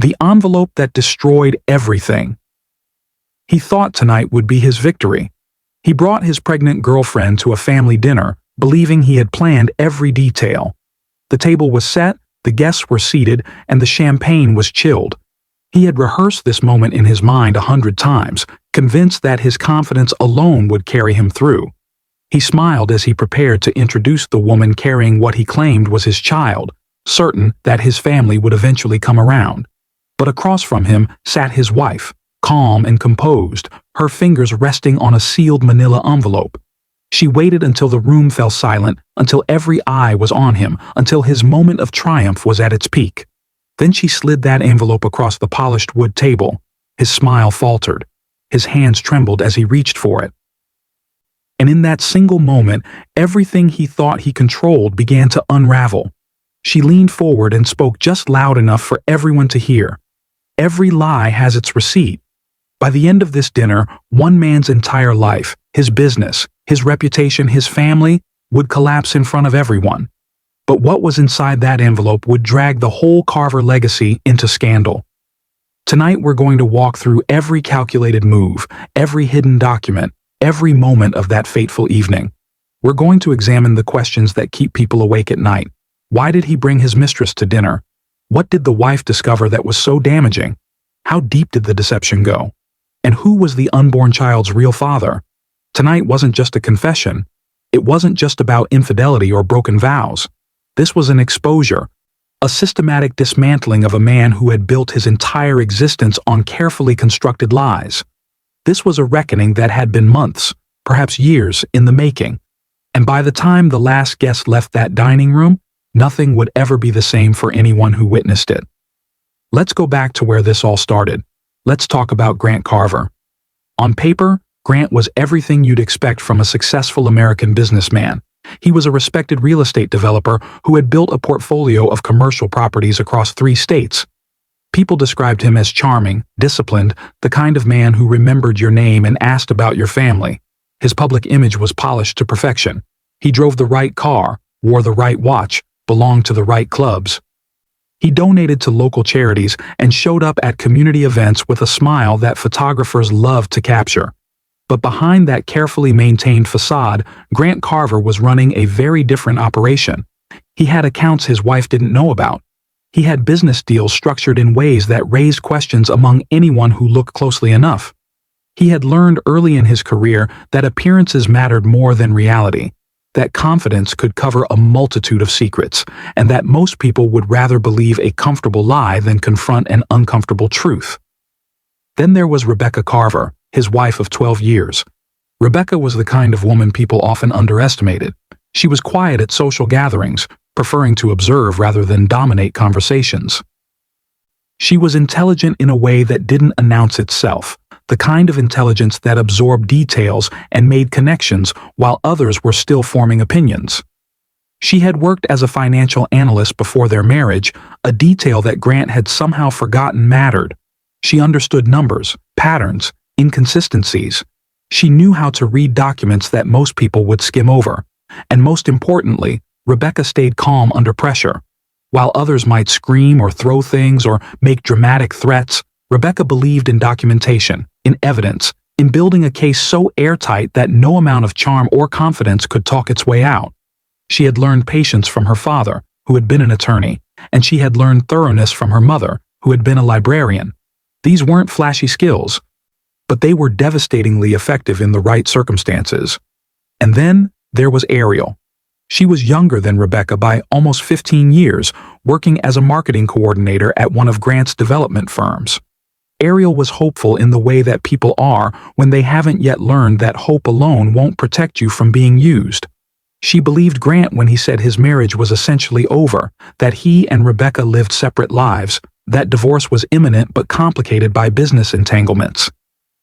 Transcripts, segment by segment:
The envelope that destroyed everything. He thought tonight would be his victory. He brought his pregnant girlfriend to a family dinner, believing he had planned every detail. The table was set, the guests were seated, and the champagne was chilled. He had rehearsed this moment in his mind 100 times, convinced that his confidence alone would carry him through. He smiled as he prepared to introduce the woman carrying what he claimed was his child, certain that his family would eventually come around. But across from him sat his wife, calm and composed, her fingers resting on a sealed manila envelope. She waited until the room fell silent, until every eye was on him, until his moment of triumph was at its peak. Then she slid that envelope across the polished wood table. His smile faltered. His hands trembled as he reached for it. And in that single moment, everything he thought he controlled began to unravel. She leaned forward and spoke just loud enough for everyone to hear. Every lie has its receipt. By the end of this dinner, one man's entire life, his business, his reputation, his family, would collapse in front of everyone. But what was inside that envelope would drag the whole Carver legacy into scandal. Tonight we're going to walk through every calculated move, every hidden document, every moment of that fateful evening. We're going to examine the questions that keep people awake at night. Why did he bring his mistress to dinner? What did the wife discover that was so damaging? How deep did the deception go? And who was the unborn child's real father? Tonight wasn't just a confession. It wasn't just about infidelity or broken vows. This was an exposure, a systematic dismantling of a man who had built his entire existence on carefully constructed lies. This was a reckoning that had been months, perhaps years, in the making. And by the time the last guest left that dining room, nothing would ever be the same for anyone who witnessed it. Let's go back to where this all started. Let's talk about Grant Carver. On paper, Grant was everything you'd expect from a successful American businessman. He was a respected real estate developer who had built a portfolio of commercial properties across 3 states. People described him as charming, disciplined, the kind of man who remembered your name and asked about your family. His public image was polished to perfection. He drove the right car, wore the right watch, belonged to the right clubs. He donated to local charities and showed up at community events with a smile that photographers loved to capture. But behind that carefully maintained facade, Grant Carver was running a very different operation. He had accounts his wife didn't know about. He had business deals structured in ways that raised questions among anyone who looked closely enough. He had learned early in his career that appearances mattered more than reality, that confidence could cover a multitude of secrets, and that most people would rather believe a comfortable lie than confront an uncomfortable truth. Then there was Rebecca Carver, his wife of 12 years. Rebecca was the kind of woman people often underestimated. She was quiet at social gatherings, preferring to observe rather than dominate conversations. She was intelligent in a way that didn't announce itself, the kind of intelligence that absorbed details and made connections while others were still forming opinions. She had worked as a financial analyst before their marriage, a detail that Grant had somehow forgotten mattered. She understood numbers, patterns, inconsistencies. She knew how to read documents that most people would skim over. And most importantly, Rebecca stayed calm under pressure. While others might scream or throw things or make dramatic threats, Rebecca believed in documentation, in evidence, in building a case so airtight that no amount of charm or confidence could talk its way out. She had learned patience from her father, who had been an attorney, and she had learned thoroughness from her mother, who had been a librarian. These weren't flashy skills, but they were devastatingly effective in the right circumstances. And then there was Ariel. She was younger than Rebecca by almost 15 years, working as a marketing coordinator at one of Grant's development firms. Ariel was hopeful in the way that people are when they haven't yet learned that hope alone won't protect you from being used. She believed Grant when he said his marriage was essentially over, that he and Rebecca lived separate lives, that divorce was imminent but complicated by business entanglements.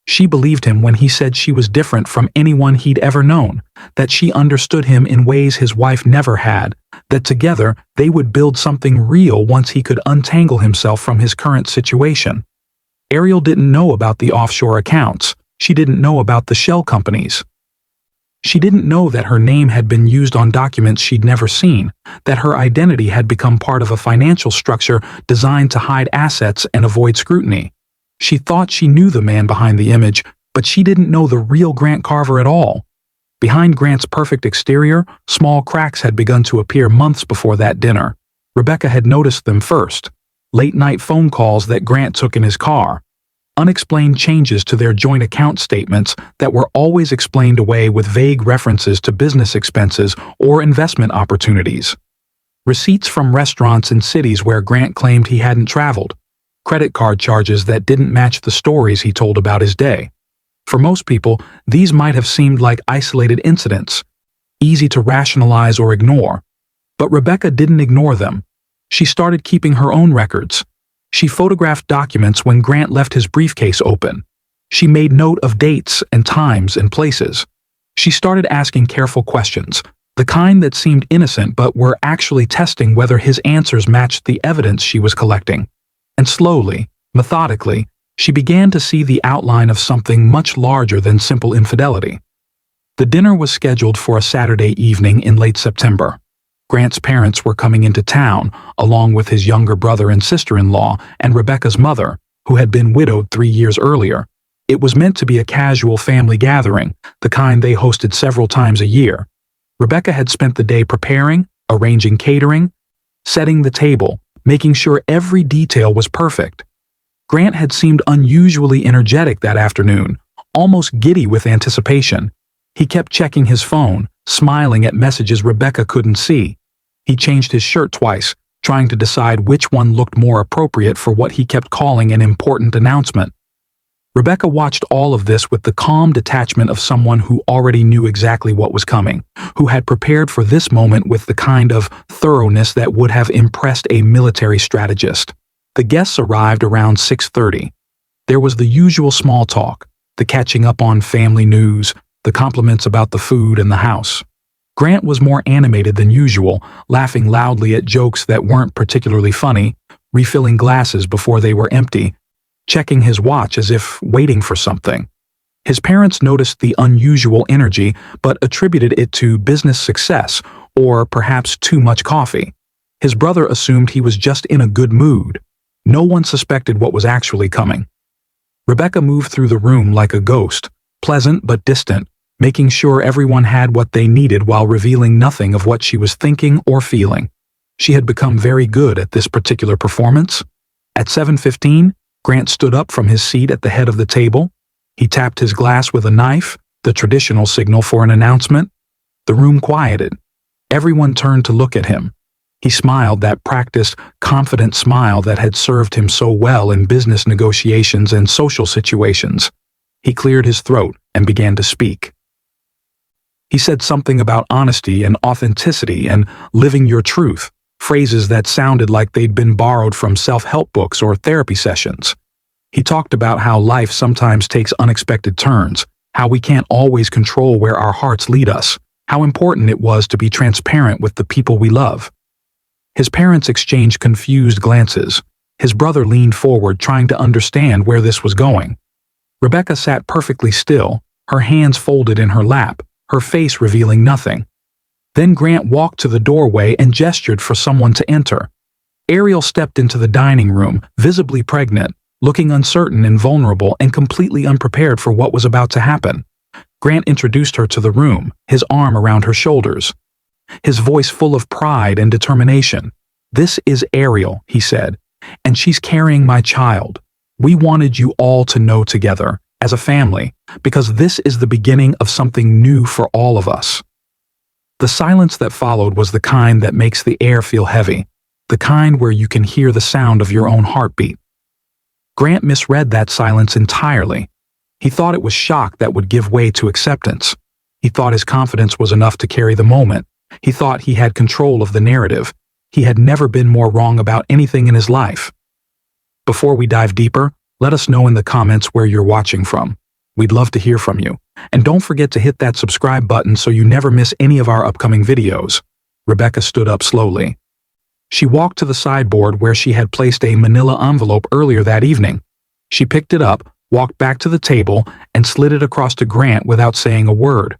She believed him when he said she was different from anyone he'd ever known, that she understood him in ways his wife never had, that together they would build something real once he could untangle himself from his current situation. Ariel didn't know about the offshore accounts. She didn't know about the shell companies. She didn't know that her name had been used on documents she'd never seen, that her identity had become part of a financial structure designed to hide assets and avoid scrutiny. She thought she knew the man behind the image, but she didn't know the real Grant Carver at all. Behind Grant's perfect exterior, small cracks had begun to appear months before that dinner. Rebecca had noticed them first. Late-night phone calls that Grant took in his car. Unexplained changes to their joint account statements that were always explained away with vague references to business expenses or investment opportunities. Receipts from restaurants in cities where Grant claimed he hadn't traveled. Credit card charges that didn't match the stories he told about his day. For most people, these might have seemed like isolated incidents, easy to rationalize or ignore. But Rebecca didn't ignore them. She started keeping her own records. She photographed documents when Grant left his briefcase open. She made note of dates and times and places. She started asking careful questions, the kind that seemed innocent but were actually testing whether his answers matched the evidence she was collecting. And slowly, methodically, she began to see the outline of something much larger than simple infidelity. The dinner was scheduled for a Saturday evening in late September. Grant's parents were coming into town, along with his younger brother and sister-in-law and Rebecca's mother, who had been widowed 3 years earlier. It was meant to be a casual family gathering, the kind they hosted several times a year. Rebecca had spent the day preparing, arranging catering, setting the table, making sure every detail was perfect. Grant had seemed unusually energetic that afternoon, almost giddy with anticipation. He kept checking his phone, smiling at messages Rebecca couldn't see. He changed his shirt twice, trying to decide which one looked more appropriate for what he kept calling an important announcement. Rebecca watched all of this with the calm detachment of someone who already knew exactly what was coming, who had prepared for this moment with the kind of thoroughness that would have impressed a military strategist. The guests arrived around 6:30. There was the usual small talk, the catching up on family news, the compliments about the food and the house. Grant was more animated than usual, laughing loudly at jokes that weren't particularly funny, refilling glasses before they were empty, checking his watch as if waiting for something. His parents noticed the unusual energy but attributed it to business success or perhaps too much coffee. His brother assumed he was just in a good mood. No one suspected what was actually coming. Rebecca moved through the room like a ghost, pleasant but distant, making sure everyone had what they needed while revealing nothing of what she was thinking or feeling. She had become very good at this particular performance. At 7:15, Grant stood up from his seat at the head of the table. He tapped his glass with a knife, the traditional signal for an announcement. The room quieted. Everyone turned to look at him. He smiled, that practiced, confident smile that had served him so well in business negotiations and social situations. He cleared his throat and began to speak. He said something about honesty and authenticity and living your truth, phrases that sounded like they'd been borrowed from self-help books or therapy sessions. He talked about how life sometimes takes unexpected turns, how we can't always control where our hearts lead us, how important it was to be transparent with the people we love. His parents exchanged confused glances. His brother leaned forward, trying to understand where this was going. Rebecca sat perfectly still, her hands folded in her lap, her face revealing nothing. Then Grant walked to the doorway and gestured for someone to enter. Ariel stepped into the dining room, visibly pregnant, looking uncertain and vulnerable and completely unprepared for what was about to happen. Grant introduced her to the room, his arm around her shoulders, his voice full of pride and determination. "This is Ariel," he said, "and she's carrying my child. We wanted you all to know together, as a family, because this is the beginning of something new for all of us." The silence that followed was the kind that makes the air feel heavy, the kind where you can hear the sound of your own heartbeat. Grant misread that silence entirely. He thought it was shock that would give way to acceptance. He thought his confidence was enough to carry the moment. He thought he had control of the narrative. He had never been more wrong about anything in his life. Before we dive deeper, let us know in the comments where you're watching from. We'd love to hear from you. And don't forget to hit that subscribe button so you never miss any of our upcoming videos. Rebecca stood up slowly. She walked to the sideboard where she had placed a manila envelope earlier that evening. She picked it up, walked back to the table, and slid it across to Grant without saying a word.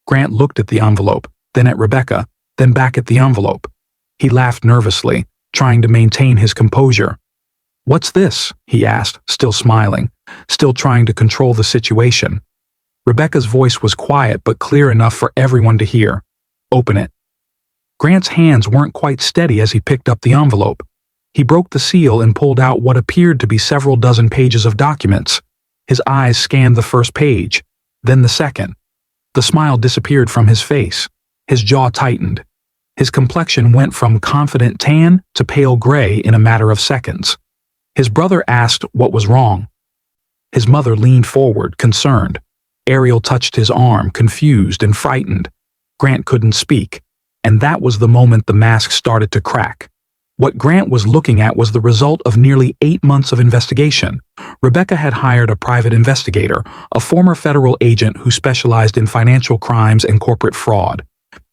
Grant looked at the envelope, then at Rebecca, then back at the envelope. He laughed nervously, trying to maintain his composure. "What's this?" he asked, still smiling, still trying to control the situation. Rebecca's voice was quiet but clear enough for everyone to hear. "Open it." Grant's hands weren't quite steady as he picked up the envelope. He broke the seal and pulled out what appeared to be several dozen pages of documents. His eyes scanned the first page, then the second. The smile disappeared from his face. His jaw tightened. His complexion went from confident tan to pale gray in a matter of seconds. His brother asked what was wrong. His mother leaned forward, concerned. Ariel touched his arm, confused and frightened. Grant couldn't speak, and that was the moment the mask started to crack. What Grant was looking at was the result of nearly 8 months of investigation. Rebecca had hired a private investigator, a former federal agent who specialized in financial crimes and corporate fraud.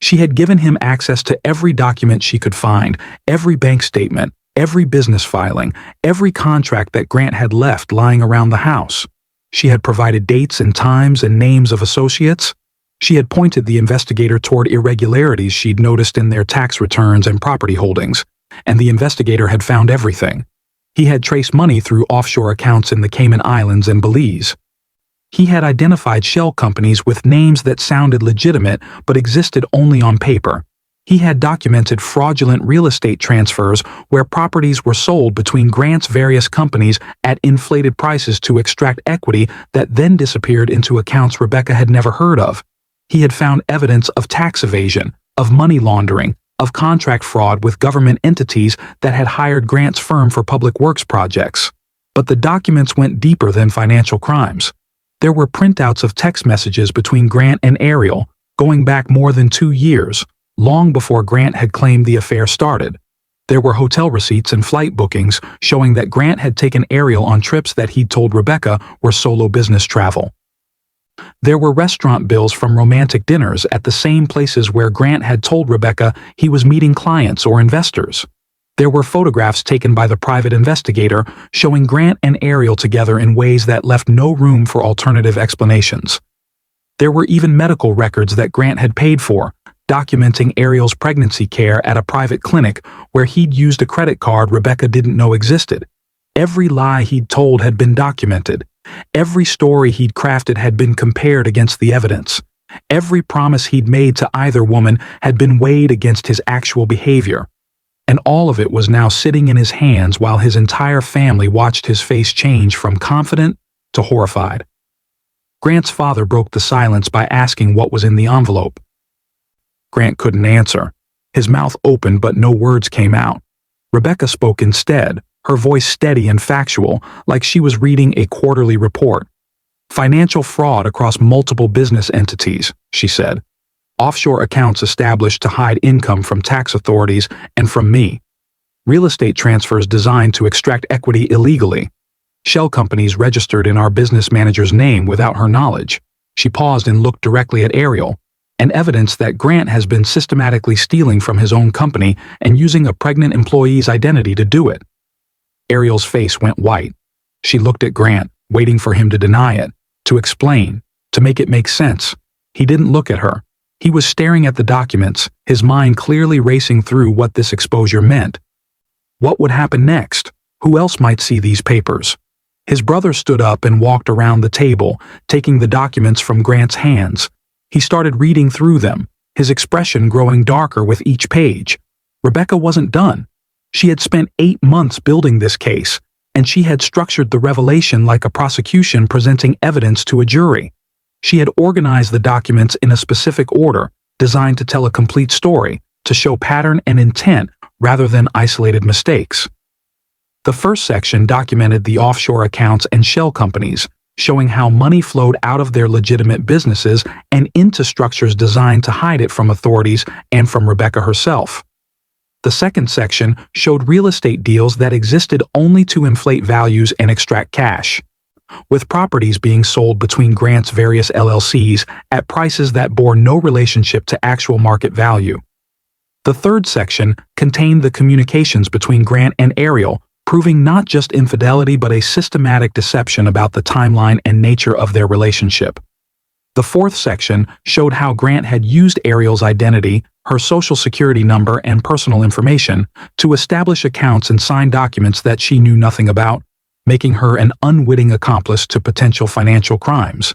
She had given him access to every document she could find, every bank statement, every business filing, every contract that Grant had left lying around the house. She had provided dates and times and names of associates. She had pointed the investigator toward irregularities she'd noticed in their tax returns and property holdings, and the investigator had found everything. He had traced money through offshore accounts in the Cayman Islands and Belize. He had identified shell companies with names that sounded legitimate but existed only on paper. He had documented fraudulent real estate transfers where properties were sold between Grant's various companies at inflated prices to extract equity that then disappeared into accounts Rebecca had never heard of. He had found evidence of tax evasion, of money laundering, of contract fraud with government entities that had hired Grant's firm for public works projects. But the documents went deeper than financial crimes. There were printouts of text messages between Grant and Ariel, going back more than 2 years, long before Grant had claimed the affair started. There were hotel receipts and flight bookings showing that Grant had taken Ariel on trips that he'd told Rebecca were solo business travel. There were restaurant bills from romantic dinners at the same places where Grant had told Rebecca he was meeting clients or investors. There were photographs taken by the private investigator showing Grant and Ariel together in ways that left no room for alternative explanations. There were even medical records that Grant had paid for, documenting Ariel's pregnancy care at a private clinic where he'd used a credit card Rebecca didn't know existed. Every lie he'd told had been documented. Every story he'd crafted had been compared against the evidence. Every promise he'd made to either woman had been weighed against his actual behavior. And all of it was now sitting in his hands while his entire family watched his face change from confident to horrified. Grant's father broke the silence by asking what was in the envelope. Grant couldn't answer. His mouth opened but no words came out. Rebecca spoke instead, her voice steady and factual, like she was reading a quarterly report. "Financial fraud across multiple business entities," she said. "Offshore accounts established to hide income from tax authorities and from me. Real estate transfers designed to extract equity illegally. Shell companies registered in our business manager's name without her knowledge." She paused and looked directly at Ariel. "And evidence that Grant has been systematically stealing from his own company and using a pregnant employee's identity to do it." Ariel's face went white. She looked at Grant, waiting for him to deny it, to explain, to make it make sense. He didn't look at her. He was staring at the documents, his mind clearly racing through what this exposure meant. What would happen next? Who else might see these papers? His brother stood up and walked around the table, taking the documents from Grant's hands. He started reading through them, his expression growing darker with each page. Rebecca wasn't done. She had spent 8 months building this case, and she had structured the revelation like a prosecution presenting evidence to a jury. She had organized the documents in a specific order, designed to tell a complete story, to show pattern and intent rather than isolated mistakes. The first section documented the offshore accounts and shell companies, showing how money flowed out of their legitimate businesses and into structures designed to hide it from authorities and from Rebecca herself. The second section showed real estate deals that existed only to inflate values and extract cash, with properties being sold between Grant's various LLCs at prices that bore no relationship to actual market value. The third section contained the communications between Grant and Ariel, proving not just infidelity but a systematic deception about the timeline and nature of their relationship. The fourth section showed how Grant had used Ariel's identity, her social security number, and personal information to establish accounts and sign documents that she knew nothing about, making her an unwitting accomplice to potential financial crimes.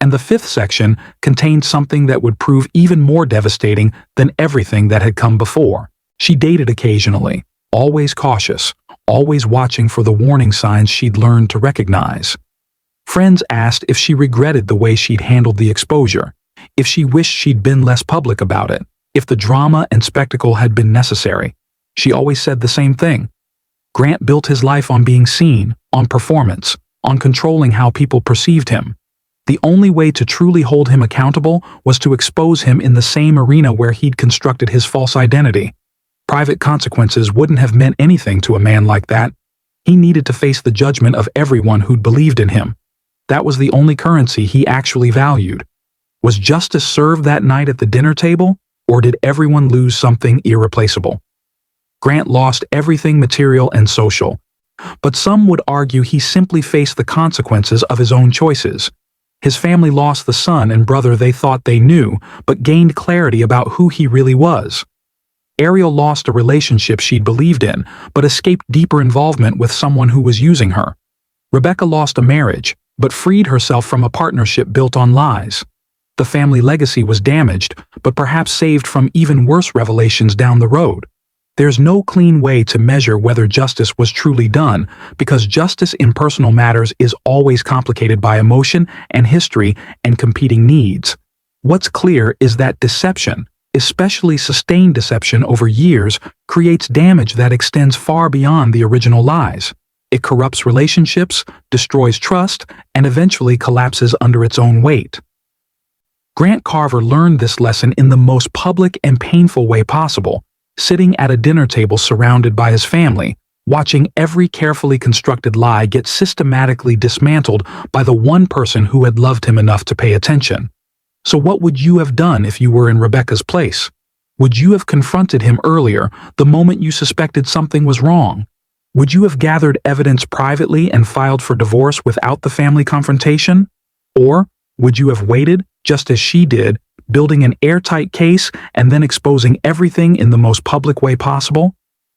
And the fifth section contained something that would prove even more devastating than everything that had come before. She dated occasionally, always cautious, always watching for the warning signs she'd learned to recognize. Friends asked if she regretted the way she'd handled the exposure, if she wished she'd been less public about it, if the drama and spectacle had been necessary. She always said the same thing. Grant built his life on being seen, on performance, on controlling how people perceived him. The only way to truly hold him accountable was to expose him in the same arena where he'd constructed his false identity. Private consequences wouldn't have meant anything to a man like that. He needed to face the judgment of everyone who'd believed in him. That was the only currency he actually valued. Was justice served that night at the dinner table, or did everyone lose something irreplaceable? Grant lost everything material and social, but some would argue he simply faced the consequences of his own choices. His family lost the son and brother they thought they knew, but gained clarity about who he really was. Ariel lost a relationship she'd believed in, but escaped deeper involvement with someone who was using her. Rebecca lost a marriage, but freed herself from a partnership built on lies. The family legacy was damaged, but perhaps saved from even worse revelations down the road. There's no clean way to measure whether justice was truly done, because justice in personal matters is always complicated by emotion and history and competing needs. What's clear is that deception, especially sustained deception over years, creates damage that extends far beyond the original lies. It corrupts relationships, destroys trust, and eventually collapses under its own weight. Grant Carver learned this lesson in the most public and painful way possible, sitting at a dinner table surrounded by his family, watching every carefully constructed lie get systematically dismantled by the one person who had loved him enough to pay attention. So what would you have done if you were in Rebecca's place? Would you have confronted him earlier, the moment you suspected something was wrong? Would you have gathered evidence privately and filed for divorce without the family confrontation? Or would you have waited, just as she did, building an airtight case and then exposing everything in the most public way possible?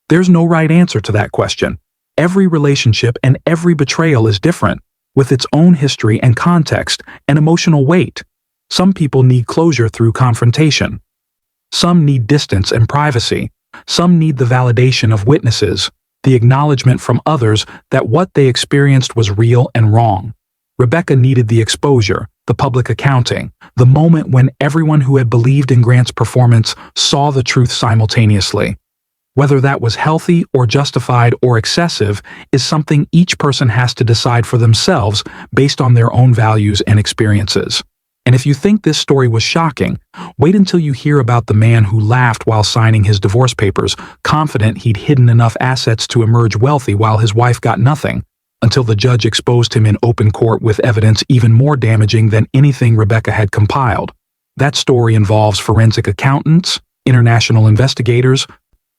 There's no right answer to that question. Every relationship and every betrayal is different, with its own history and context and emotional weight. Some people need closure through confrontation. Some need distance and privacy. Some need the validation of witnesses, the acknowledgement from others that what they experienced was real and wrong. Rebecca needed the exposure, the public accounting, the moment when everyone who had believed in Grant's performance saw the truth simultaneously. Whether that was healthy or justified or excessive is something each person has to decide for themselves based on their own values and experiences. And if you think this story was shocking, wait until you hear about the man who laughed while signing his divorce papers, confident he'd hidden enough assets to emerge wealthy while his wife got nothing, until the judge exposed him in open court with evidence even more damaging than anything Rebecca had compiled. That story involves forensic accountants, international investigators,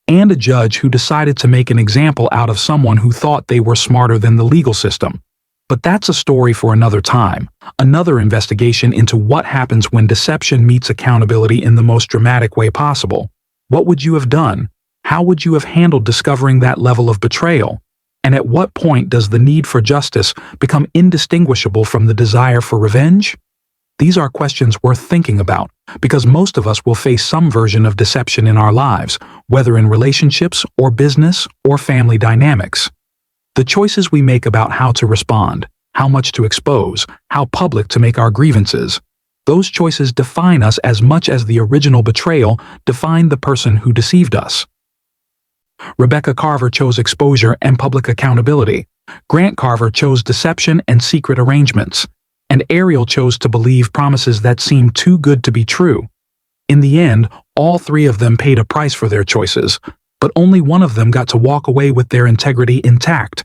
and a judge who decided to make an example out of someone who thought they were smarter than the legal system. But that's a story for another time, another investigation into what happens when deception meets accountability in the most dramatic way possible. What would you have done? How would you have handled discovering that level of betrayal? And at what point does the need for justice become indistinguishable from the desire for revenge? These are questions worth thinking about, because most of us will face some version of deception in our lives, whether in relationships or business or family dynamics. The choices we make about how to respond, how much to expose, how public to make our grievances, those choices define us as much as the original betrayal defined the person who deceived us. Rebecca Carver chose exposure and public accountability. Grant Carver chose deception and secret arrangements. And Ariel chose to believe promises that seemed too good to be true. In the end, all three of them paid a price for their choices, but only one of them got to walk away with their integrity intact.